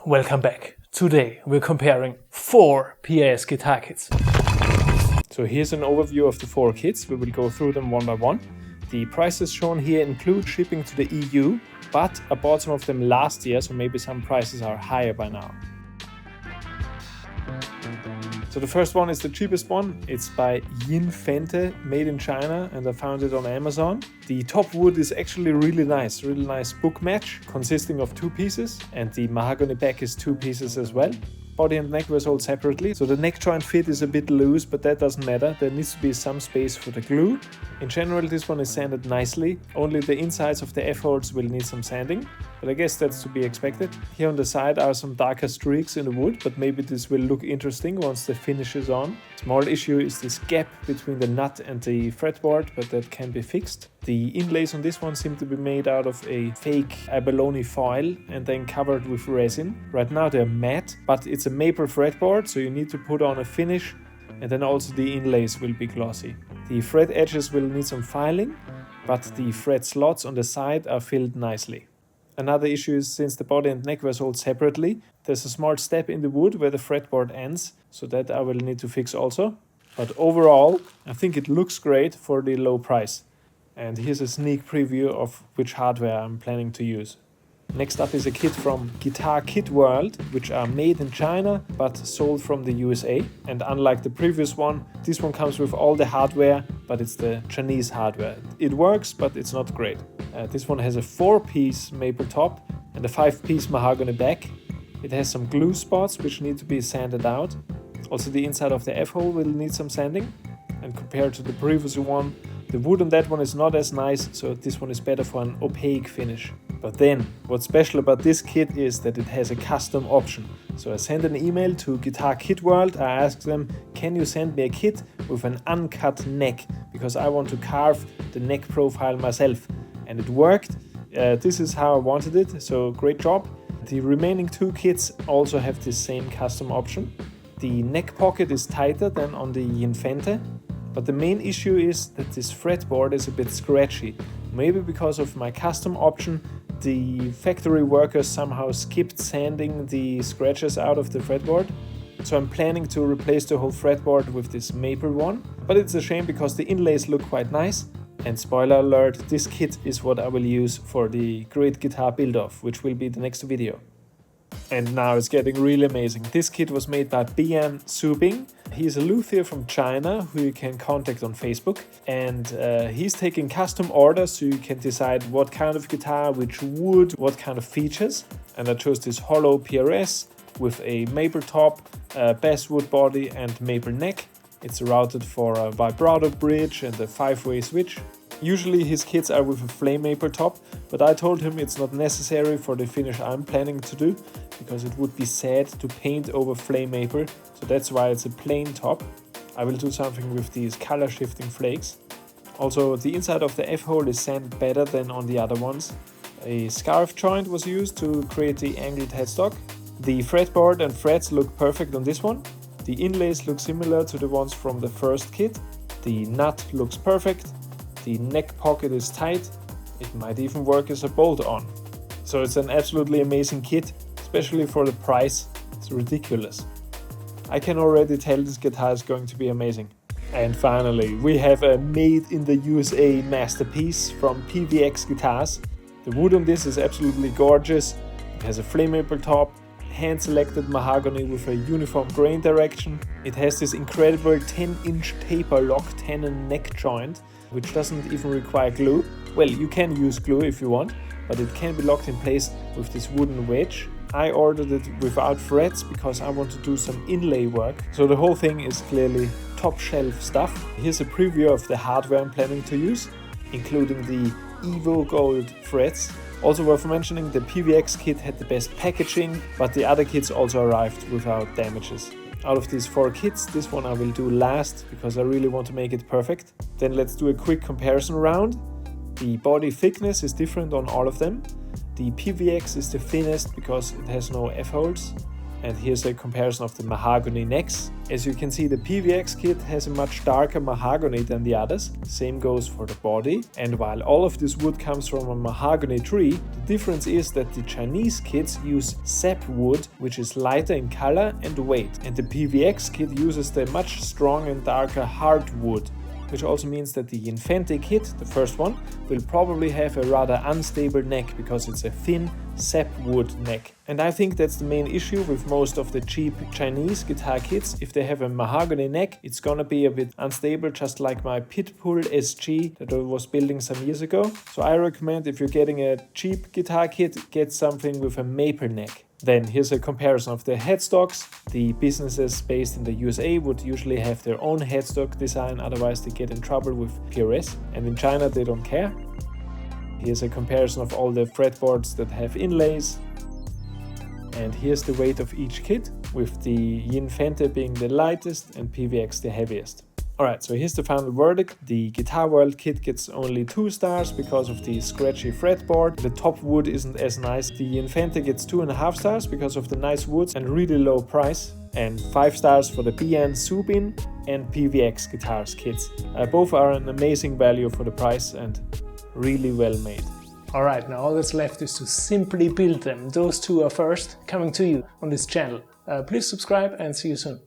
Welcome back. Today we're comparing 4 PRS guitar kits. So here's an overview of the 4 kits. We will go through them one by one. The prices shown here include shipping to the EU, but I bought some of them last year, so maybe some prices are higher by now. So the first one is the cheapest one. It's by Yinfente, made in China, and I found it on Amazon. The top wood is actually really nice book match, consisting of 2 pieces, and the mahogany back is 2 pieces as well. Body and neck were sold separately, so the neck joint fit is a bit loose, but that doesn't matter. There needs to be some space for the glue. In general, this one is sanded nicely. Only the insides of the F-holes will need some sanding, but I guess that's to be expected. Here on the side are some darker streaks in the wood, but maybe this will look interesting once the finish is on. Small issue is this gap between the nut and the fretboard, but that can be fixed. The inlays on this one seem to be made out of a fake abalone foil and then covered with resin. Right now they're matte, but it's a maple fretboard, so you need to put on a finish, and then also the inlays will be glossy. The fret edges will need some filing, but the fret slots on the side are filled nicely. Another issue is, since the body and neck were sold separately, there's a small step in the wood where the fretboard ends, so that I will need to fix also. But overall, I think it looks great for the low price. And here's a sneak preview of which hardware I'm planning to use. Next up is a kit from Guitar Kit World, which are made in China but sold from the USA. And unlike the previous one, this one comes with all the hardware, but it's the Chinese hardware. It works, but it's not great. This one has a 4-piece maple top and a 5-piece mahogany back. It has some glue spots which need to be sanded out. Also, the inside of the F-hole will need some sanding. And compared to the previous one, the wood on that one is not as nice, so this one is better for an opaque finish. But then, what's special about this kit is that it has a custom option. So I sent an email to Guitar Kit World. I asked them, can you send me a kit with an uncut neck? Because I want to carve the neck profile myself. And it worked. This is how I wanted it, so great job. The remaining 2 kits also have this same custom option. The neck pocket is tighter than on the Yinfente, but the main issue is that this fretboard is a bit scratchy. Maybe because of my custom option, the factory workers somehow skipped sanding the scratches out of the fretboard. So I'm planning to replace the whole fretboard with this maple one, but it's a shame because the inlays look quite nice. And spoiler alert, this kit is what I will use for the great guitar build-off, which will be the next video. And now it's getting really amazing. This kit was made by Bian Xuebin. He's a luthier from China who you can contact on Facebook. And he's taking custom orders, so you can decide what kind of guitar, which wood, what kind of features. And I chose this hollow PRS with a maple top, basswood body and maple neck. It's routed for a vibrato bridge and a 5-way switch. Usually his kits are with a flame maple top, but I told him it's not necessary for the finish I'm planning to do, because it would be sad to paint over flame maple, so that's why it's a plain top. I will do something with these color shifting flakes. Also, the inside of the F-hole is sanded better than on the other ones. A scarf joint was used to create the angled headstock. The fretboard and frets look perfect on this one. The inlays look similar to the ones from the first kit. The nut looks perfect. The neck pocket is tight. It might even work as a bolt-on. So it's an absolutely amazing kit, especially for the price. It's ridiculous. I can already tell this guitar is going to be amazing. And finally, we have a made in the USA masterpiece from PVX Guitars. The wood on this is absolutely gorgeous. It has a flame maple top, hand-selected mahogany with a uniform grain direction. It has this incredible 10-inch taper lock tenon neck joint, which doesn't even require glue. Well, you can use glue if you want, but it can be locked in place with this wooden wedge. I ordered it without frets because I want to do some inlay work, so the whole thing is clearly top shelf stuff. Here's a preview of the hardware I'm planning to use, including the Evo Gold frets. Also worth mentioning, the PVX kit had the best packaging, but the other kits also arrived without damages. Out of these 4 kits, this one I will do last because I really want to make it perfect. Then let's do a quick comparison round. The body thickness is different on all of them. The PVX is the thinnest because it has no F-holes. And here's a comparison of the mahogany necks. As you can see, the PVX kit has a much darker mahogany than the others. Same goes for the body. And while all of this wood comes from a mahogany tree, the difference is that the Chinese kits use sap wood, which is lighter in color and weight. And the PVX kit uses the much stronger and darker hardwood, which also means that the Yinfente Kit, the first one, will probably have a rather unstable neck because it's a thin sapwood neck. And I think that's the main issue with most of the cheap Chinese guitar kits. If they have a mahogany neck, it's gonna be a bit unstable, just like my Pitbull SG that I was building some years ago. So I recommend, if you're getting a cheap guitar kit, get something with a maple neck. Then here's a comparison of the headstocks. The businesses based in the USA would usually have their own headstock design, otherwise they get in trouble with PRS. And in China they don't care. Here's a comparison of all the fretboards that have inlays. And here's the weight of each kit, with the Yinfente being the lightest and PVX the heaviest. Alright, so here's the final verdict. The Guitar World kit gets only 2 stars because of the scratchy fretboard. The top wood isn't as nice. The Yinfente gets 2.5 stars because of the nice woods and really low price. And 5 stars for the Bian Xuebin and PVX Guitars kits. Both are an amazing value for the price and really well made. Alright, now all that's left is to simply build them. Those two are first, coming to you on this channel. Please subscribe and see you soon.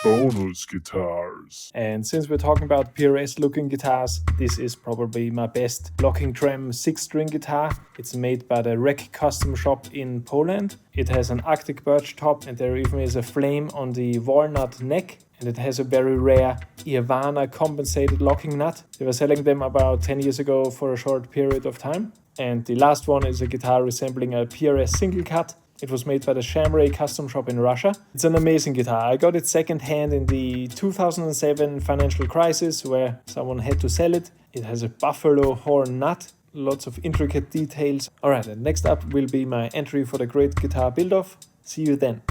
Bonus guitars. And since we're talking about PRS looking guitars, this is probably my best locking trem 6-string guitar. It's made by the Rec Custom Shop in Poland. It has an Arctic birch top and there even is a flame on the walnut neck. And it has a very rare Ivana compensated locking nut. They were selling them about 10 years ago for a short period of time. And the last one is a guitar resembling a PRS single cut. It was made by the Shamray Custom Shop in Russia. It's an amazing guitar. I got it second hand in the 2007 financial crisis where someone had to sell it. It has a buffalo horn nut, lots of intricate details. Alright, and next up will be my entry for the Great Guitar Build-Off. See you then.